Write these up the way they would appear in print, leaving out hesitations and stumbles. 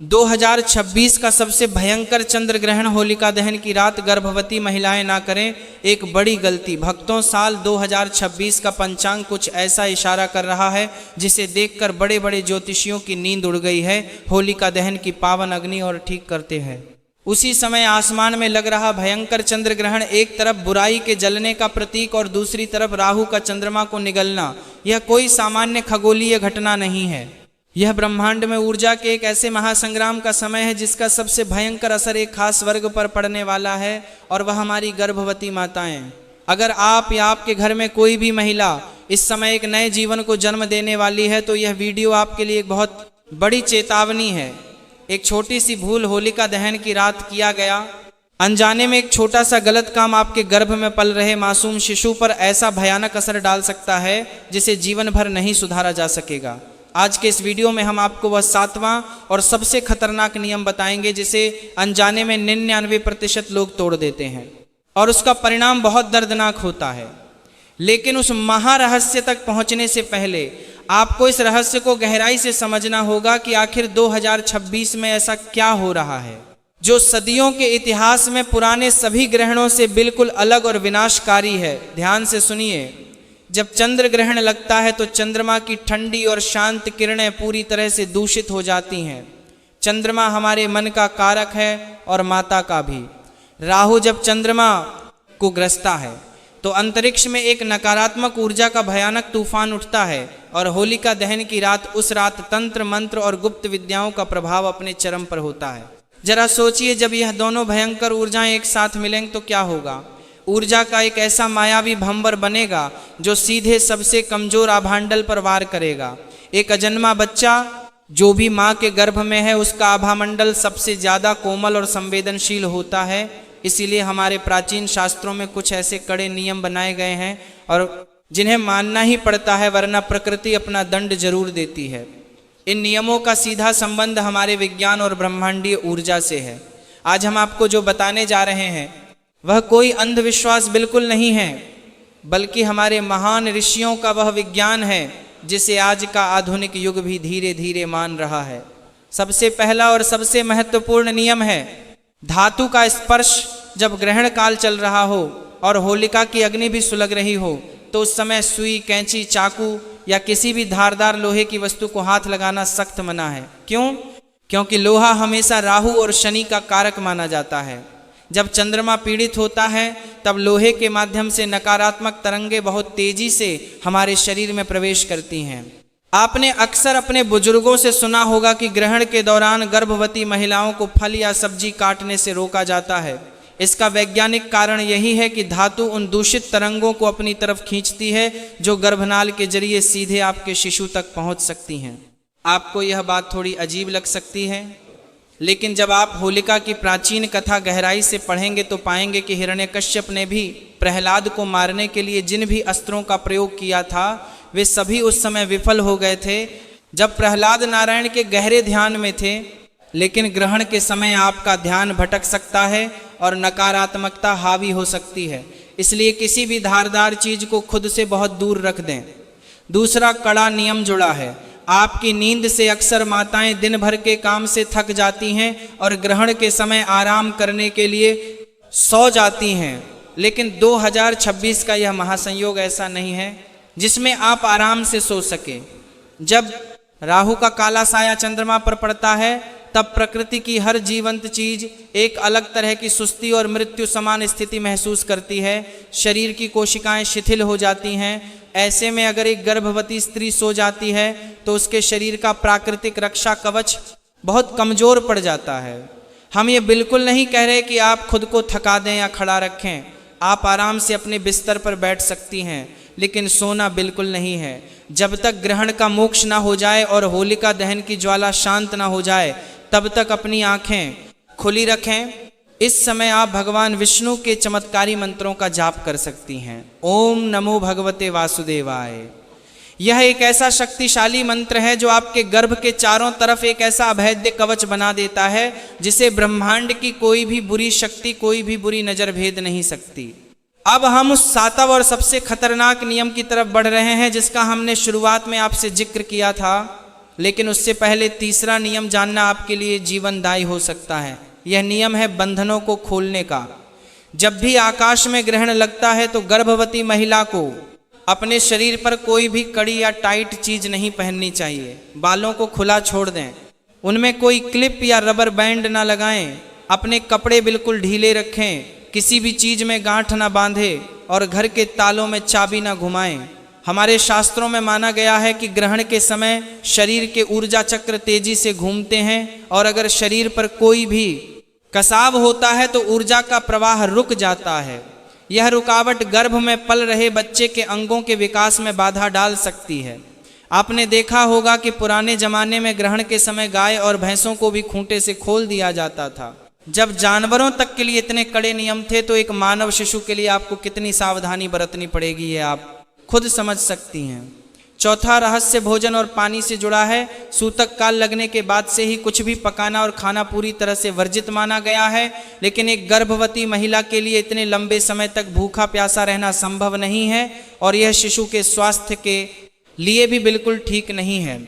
2026 का सबसे भयंकर चंद्र ग्रहण होलिका दहन की रात गर्भवती महिलाएं ना करें, एक बड़ी गलती। भक्तों, साल 2026 का पंचांग कुछ ऐसा इशारा कर रहा है जिसे देखकर बड़े बड़े ज्योतिषियों की नींद उड़ गई है। होलिका दहन की पावन अग्नि और ठीक करते हैं। उसी समय आसमान में लग रहा भयंकर चंद्र ग्रहण एक तरफ बुराई के जलने का प्रतीक और दूसरी तरफ राहु का चंद्रमा को निगलना, यह कोई सामान्य खगोलीय घटना नहीं है। यह ब्रह्मांड में ऊर्जा के एक ऐसे महासंग्राम का समय है जिसका सबसे भयंकर असर एक खास वर्ग पर पड़ने वाला है, और वह हमारी गर्भवती माताएं। अगर आप या आपके घर में कोई भी महिला इस समय एक नए जीवन को जन्म देने वाली है तो यह वीडियो आपके लिए एक बहुत बड़ी चेतावनी है। एक छोटी सी भूल होलिका दहन की रात किया गया, अनजाने में एक छोटा सा गलत काम आपके गर्भ में पल रहे मासूम शिशु पर ऐसा भयानक असर डाल सकता है जिसे जीवन भर नहीं सुधारा जा सकेगा। आज के इस वीडियो में हम आपको वह 7वां और सबसे खतरनाक नियम बताएंगे जिसे अनजाने में 99% लोग तोड़ देते हैं और उसका परिणाम बहुत दर्दनाक होता है। लेकिन उस महारहस्य तक पहुंचने से पहले आपको इस रहस्य को गहराई से समझना होगा कि आखिर 2026 में ऐसा क्या हो रहा है जो सदियों के इतिहास में पुराने सभी ग्रहणों से बिल्कुल अलग और विनाशकारी है। ध्यान से सुनिए। जब चंद्र ग्रहण लगता है तो चंद्रमा की ठंडी और शांत किरणें पूरी तरह से दूषित हो जाती हैं। चंद्रमा हमारे मन का कारक है और माता का भी। राहु जब चंद्रमा को ग्रसता है तो अंतरिक्ष में एक नकारात्मक ऊर्जा का भयानक तूफान उठता है, और होलिका दहन की रात उस रात तंत्र मंत्र और गुप्त विद्याओं का प्रभाव अपने चरम पर होता है। जरा सोचिए, जब यह दोनों भयंकर ऊर्जाएं एक साथ मिलेंगी तो क्या होगा। ऊर्जा का एक ऐसा मायावी भंवर बनेगा जो सीधे सबसे कमजोर आभामंडल पर वार करेगा। एक अजन्मा बच्चा जो भी माँ के गर्भ में है उसका आभामंडल सबसे ज्यादा कोमल और संवेदनशील होता है। इसीलिए हमारे प्राचीन शास्त्रों में कुछ ऐसे कड़े नियम बनाए गए हैं और जिन्हें मानना ही पड़ता है, वरना प्रकृति अपना दंड जरूर देती है। इन नियमों का सीधा संबंध हमारे विज्ञान और ब्रह्मांडीय ऊर्जा से है। आज हम आपको जो बताने जा रहे हैं वह कोई अंधविश्वास बिल्कुल नहीं है, बल्कि हमारे महान ऋषियों का वह विज्ञान है जिसे आज का आधुनिक युग भी धीरे धीरे मान रहा है। सबसे पहला और सबसे महत्वपूर्ण नियम है, धातु का स्पर्श जब ग्रहण काल चल रहा हो और होलिका की अग्नि भी सुलग रही हो तो उस समय सुई, कैंची, चाकू या किसी भी धारदार लोहे की वस्तु को हाथ लगाना सख्त मना है। क्यों? क्योंकि लोहा हमेशा राहु और शनि का कारक माना जाता है। जब चंद्रमा पीड़ित होता है तब लोहे के माध्यम से नकारात्मक तरंगे बहुत तेजी से हमारे शरीर में प्रवेश करती हैं। आपने अक्सर अपने बुजुर्गों से सुना होगा कि ग्रहण के दौरान गर्भवती महिलाओं को फल या सब्जी काटने से रोका जाता है। इसका वैज्ञानिक कारण यही है कि धातु उन दूषित तरंगों को अपनी तरफ खींचती है जो गर्भनाल के जरिए सीधे आपके शिशु तक पहुंच सकती हैं। आपको यह बात थोड़ी अजीब लग सकती है, लेकिन जब आप होलिका की प्राचीन कथा गहराई से पढ़ेंगे तो पाएंगे कि हिरण्यकश्यप ने भी प्रहलाद को मारने के लिए जिन भी अस्त्रों का प्रयोग किया था वे सभी उस समय विफल हो गए थे जब प्रहलाद नारायण के गहरे ध्यान में थे। लेकिन ग्रहण के समय आपका ध्यान भटक सकता है और नकारात्मकता हावी हो सकती है, इसलिए किसी भी धारदार चीज को खुद से बहुत दूर रख दें। दूसरा कड़ा नियम जुड़ा है। आपकी नींद से अक्सर माताएं दिन भर के काम से थक जाती हैं और ग्रहण के समय आराम करने के लिए सो जाती हैं। लेकिन 2026 का यह महासंयोग ऐसा नहीं है जिसमें आप आराम से सो सके। जब राहु का काला साया चंद्रमा पर पड़ता है तब प्रकृति की हर जीवंत चीज एक अलग तरह की सुस्ती और मृत्यु समान स्थिति महसूस करती है। शरीर की कोशिकाएं शिथिल हो जाती हैं। ऐसे में अगर एक गर्भवती स्त्री सो जाती है तो उसके शरीर का प्राकृतिक रक्षा कवच बहुत कमजोर पड़ जाता है। हम ये बिल्कुल नहीं कह रहे कि आप खुद को थका दें या खड़ा रखें। आप आराम से अपने बिस्तर पर बैठ सकती हैं, लेकिन सोना बिल्कुल नहीं है। जब तक ग्रहण का मोक्ष ना हो जाए और होलिका दहन की ज्वाला शांत ना हो जाए तब तक अपनी आंखें खुली रखें। इस समय आप भगवान विष्णु के चमत्कारी मंत्रों का जाप कर सकती हैं। ओम नमो भगवते वासुदेवाय। यह एक ऐसा शक्तिशाली मंत्र है जो आपके गर्भ के चारों तरफ एक ऐसा अभेद्य कवच बना देता है जिसे ब्रह्मांड की कोई भी बुरी शक्ति, कोई भी बुरी नजर भेद नहीं सकती। अब हम उस 7वां और सबसे खतरनाक नियम की तरफ बढ़ रहे हैं जिसका हमने शुरुआत में आपसे जिक्र किया था। लेकिन उससे पहले तीसरा नियम जानना आपके लिए जीवनदायी हो सकता है। यह नियम है बंधनों को खोलने का। जब भी आकाश में ग्रहण लगता है तो गर्भवती महिला को अपने शरीर पर कोई भी कड़ी या टाइट चीज नहीं पहननी चाहिए। बालों को खुला छोड़ दें, उनमें कोई क्लिप या रबर बैंड ना लगाएं, अपने कपड़े बिल्कुल ढीले रखें, किसी भी चीज में गांठ ना बांधें और घर के तालों में चाबी ना घुमाएं। हमारे शास्त्रों में माना गया है कि ग्रहण के समय शरीर के ऊर्जा चक्र तेजी से घूमते हैं और अगर शरीर पर कोई भी कसाव होता है तो ऊर्जा का प्रवाह रुक जाता है। यह रुकावट गर्भ में पल रहे बच्चे के अंगों के विकास में बाधा डाल सकती है। आपने देखा होगा कि पुराने जमाने में ग्रहण के समय गाय और भैंसों को भी खूंटे से खोल दिया जाता था। जब जानवरों तक के लिए इतने कड़े नियम थे तो एक मानव शिशु के लिए आपको कितनी सावधानी बरतनी पड़ेगी, ये आप खुद समझ सकती हैं। चौथा रहस्य भोजन और पानी से जुड़ा है। सूतक काल लगने के बाद से ही कुछ भी पकाना और खाना पूरी तरह से वर्जित माना गया है, लेकिन एक गर्भवती महिला के लिए इतने लंबे समय तक भूखा प्यासा रहना संभव नहीं है और यह शिशु के स्वास्थ्य के लिए भी बिल्कुल ठीक नहीं है।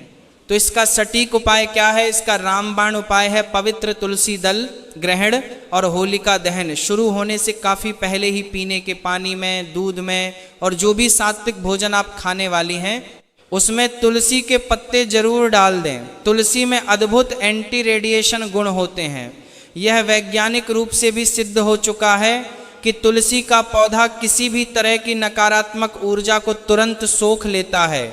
तो इसका सटीक उपाय क्या है? इसका रामबाण उपाय है पवित्र तुलसी दल ग्रहण और होलिका दहन शुरू होने से काफ़ी पहले ही पीने के पानी में, दूध में और जो भी सात्विक भोजन आप खाने वाली हैं उसमें तुलसी के पत्ते जरूर डाल दें। तुलसी में अद्भुत एंटी रेडिएशन गुण होते हैं। यह वैज्ञानिक रूप से भी सिद्ध हो चुका है कि तुलसी का पौधा किसी भी तरह की नकारात्मक ऊर्जा को तुरंत सोख लेता है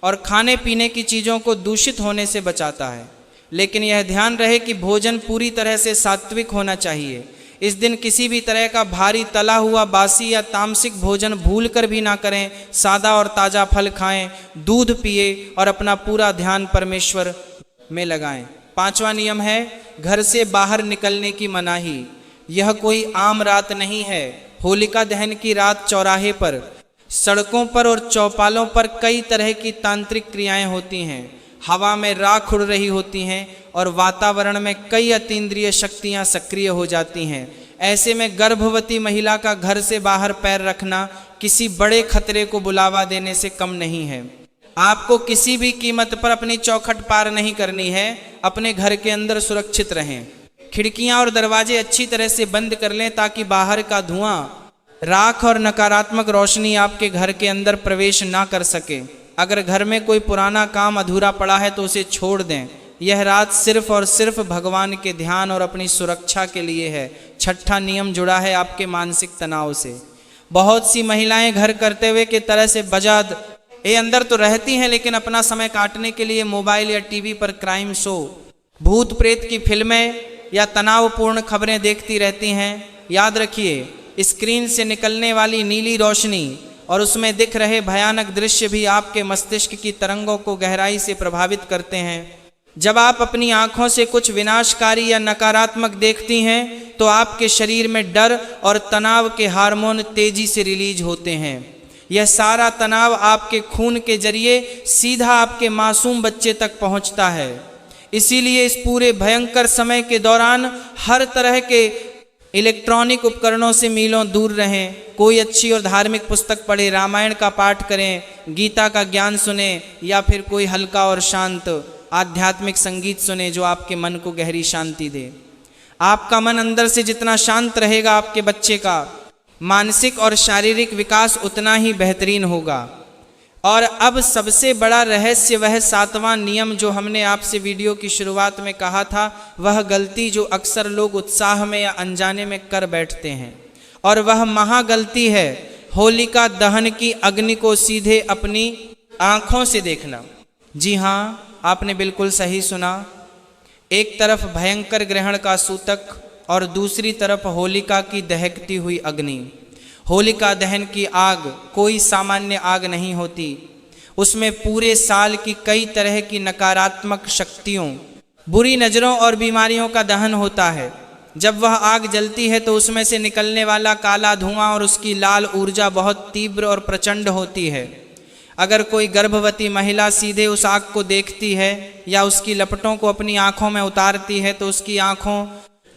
और खाने पीने की चीज़ों को दूषित होने से बचाता है। लेकिन यह ध्यान रहे कि भोजन पूरी तरह से सात्विक होना चाहिए। इस दिन किसी भी तरह का भारी तला हुआ बासी या तामसिक भोजन भूलकर भी ना करें। सादा और ताज़ा फल खाएं, दूध पिए और अपना पूरा ध्यान परमेश्वर में लगाएं। पांचवा नियम है घर से बाहर निकलने की मनाही। यह कोई आम रात नहीं है। होलिका दहन की रात चौराहे पर, सड़कों पर और चौपालों पर कई तरह की तांत्रिक क्रियाएं होती हैं। हवा में राख उड़ रही होती हैं और वातावरण में कई अतीन्द्रिय शक्तियां सक्रिय हो जाती हैं। ऐसे में गर्भवती महिला का घर से बाहर पैर रखना किसी बड़े खतरे को बुलावा देने से कम नहीं है। आपको किसी भी कीमत पर अपनी चौखट पार नहीं करनी है। अपने घर के अंदर सुरक्षित रहें। खिड़कियां और दरवाजे अच्छी तरह से बंद कर लें ताकि बाहर का धुआं, राख और नकारात्मक रोशनी आपके घर के अंदर प्रवेश ना कर सके। अगर घर में कोई पुराना काम अधूरा पड़ा है तो उसे छोड़ दें। यह रात सिर्फ और सिर्फ भगवान के ध्यान और अपनी सुरक्षा के लिए है। छठा नियम जुड़ा है आपके मानसिक तनाव से। बहुत सी महिलाएं घर करते हुए की तरह से बजाद अंदर तो रहती हैं, लेकिन अपना समय काटने के लिए मोबाइल या टीवी पर क्राइम शो, भूत प्रेत की फिल्में या तनावपूर्ण खबरें देखती रहती हैं। याद रखिए, स्क्रीन से निकलने वाली नीली रोशनी और उसमें दिख रहे भयानक दृश्य भी आपके मस्तिष्क की तरंगों को गहराई से प्रभावित करते हैं। जब आप अपनी आंखों से कुछ विनाशकारी या नकारात्मक देखती हैं तो आपके शरीर में डर और तनाव के हार्मोन तेजी से रिलीज होते हैं। यह सारा तनाव आपके खून के जरिए सीधा आपके मासूम बच्चे तक पहुंचता है। इसीलिए इस पूरे भयंकर समय के दौरान हर तरह के इलेक्ट्रॉनिक उपकरणों से मीलों दूर रहें। कोई अच्छी और धार्मिक पुस्तक पढ़ें, रामायण का पाठ करें, गीता का ज्ञान सुने या फिर कोई हल्का और शांत आध्यात्मिक संगीत सुने जो आपके मन को गहरी शांति दे। आपका मन अंदर से जितना शांत रहेगा, आपके बच्चे का मानसिक और शारीरिक विकास उतना ही बेहतरीन होगा। और अब सबसे बड़ा रहस्य वह सातवां नियम जो हमने आपसे वीडियो की शुरुआत में कहा था, वह गलती जो अक्सर लोग उत्साह में या अनजाने में कर बैठते हैं, और वह महागलती है होलिका दहन की अग्नि को सीधे अपनी आंखों से देखना। जी हाँ, आपने बिल्कुल सही सुना। एक तरफ भयंकर ग्रहण का सूतक और दूसरी तरफ होलिका की दहकती हुई अग्नि। होलिका दहन की आग कोई सामान्य आग नहीं होती। उसमें पूरे साल की कई तरह की नकारात्मक शक्तियों, बुरी नज़रों और बीमारियों का दहन होता है। जब वह आग जलती है तो उसमें से निकलने वाला काला धुआं और उसकी लाल ऊर्जा बहुत तीव्र और प्रचंड होती है। अगर कोई गर्भवती महिला सीधे उस आग को देखती है या उसकी लपटों को अपनी आंखों में उतारती है तो उसकी आंखों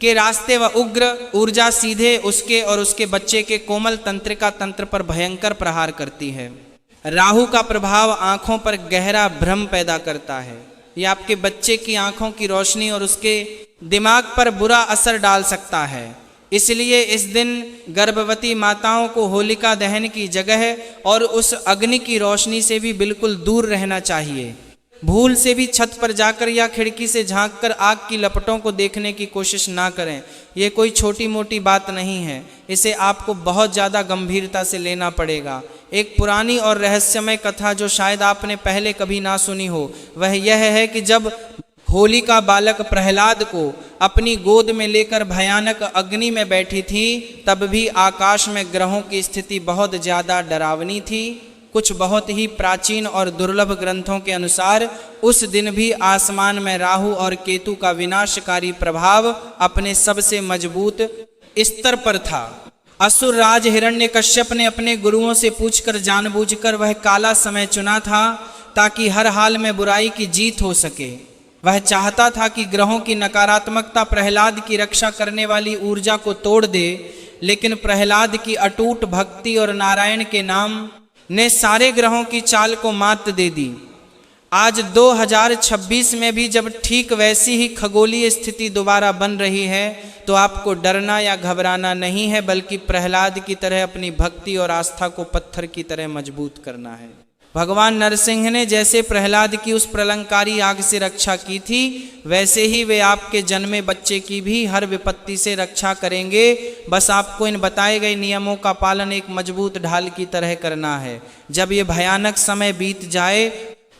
के रास्ते व उग्र ऊर्जा सीधे उसके और उसके बच्चे के कोमल तंत्रिका तंत्र पर भयंकर प्रहार करती है। राहु का प्रभाव आंखों पर गहरा भ्रम पैदा करता है। ये आपके बच्चे की आंखों की रोशनी और उसके दिमाग पर बुरा असर डाल सकता है। इसलिए इस दिन गर्भवती माताओं को होलिका दहन की जगह और उस अग्नि की रोशनी से भी बिल्कुल दूर रहना चाहिए। भूल से भी छत पर जाकर या खिड़की से झांककर आग की लपटों को देखने की कोशिश ना करें। ये कोई छोटी मोटी बात नहीं है, इसे आपको बहुत ज़्यादा गंभीरता से लेना पड़ेगा। एक पुरानी और रहस्यमय कथा जो शायद आपने पहले कभी ना सुनी हो, वह यह है कि जब होलिका बालक प्रहलाद को अपनी गोद में लेकर भयानक अग्नि में बैठी थी, तब भी आकाश में ग्रहों की स्थिति बहुत ज़्यादा डरावनी थी। कुछ बहुत ही प्राचीन और दुर्लभ ग्रंथों के अनुसार उस दिन भी आसमान में राहु और केतु का विनाशकारी प्रभाव अपने सबसे मजबूत स्तर पर था। असुर राज हिरण्यकश्यप ने अपने गुरुओं से पूछकर जानबूझकर वह काला समय चुना था ताकि हर हाल में बुराई की जीत हो सके। वह चाहता था कि ग्रहों की नकारात्मकता प्रहलाद की रक्षा करने वाली ऊर्जा को तोड़ दे, लेकिन प्रहलाद की अटूट भक्ति और नारायण के नाम ने सारे ग्रहों की चाल को मात दे दी। आज 2026 में भी जब ठीक वैसी ही खगोलीय स्थिति दोबारा बन रही है, तो आपको डरना या घबराना नहीं है, बल्कि प्रहलाद की तरह अपनी भक्ति और आस्था को पत्थर की तरह मजबूत करना है। भगवान नरसिंह ने जैसे प्रहलाद की उस प्रलंकारी आग से रक्षा की थी, वैसे ही वे आपके जन्मे बच्चे की भी हर विपत्ति से रक्षा करेंगे। बस आपको इन बताए गए नियमों का पालन एक मजबूत ढाल की तरह करना है। जब ये भयानक समय बीत जाए,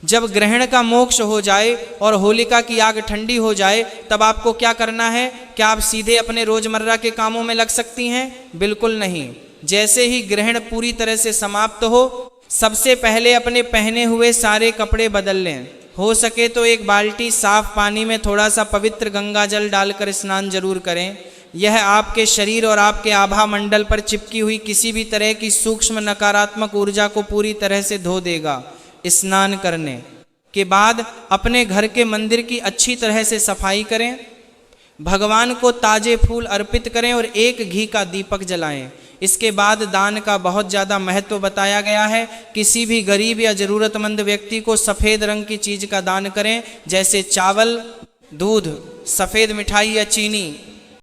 जब ग्रहण का मोक्ष हो जाए और होलिका की आग ठंडी हो जाए, तब आपको क्या करना है? क्या आप सीधे अपने रोजमर्रा के कामों में लग सकती हैं? बिल्कुल नहीं। जैसे ही ग्रहण पूरी तरह से समाप्त हो, सबसे पहले अपने पहने हुए सारे कपड़े बदल लें। हो सके तो एक बाल्टी साफ पानी में थोड़ा सा पवित्र गंगा जल डालकर स्नान जरूर करें। यह आपके शरीर और आपके आभा मंडल पर चिपकी हुई किसी भी तरह की सूक्ष्म नकारात्मक ऊर्जा को पूरी तरह से धो देगा। स्नान करने के बाद अपने घर के मंदिर की अच्छी तरह से सफाई करें, भगवान को ताजे फूल अर्पित करें और एक घी का दीपक जलाएं। इसके बाद दान का बहुत ज़्यादा महत्व बताया गया है। किसी भी गरीब या ज़रूरतमंद व्यक्ति को सफ़ेद रंग की चीज़ का दान करें, जैसे चावल, दूध, सफ़ेद मिठाई या चीनी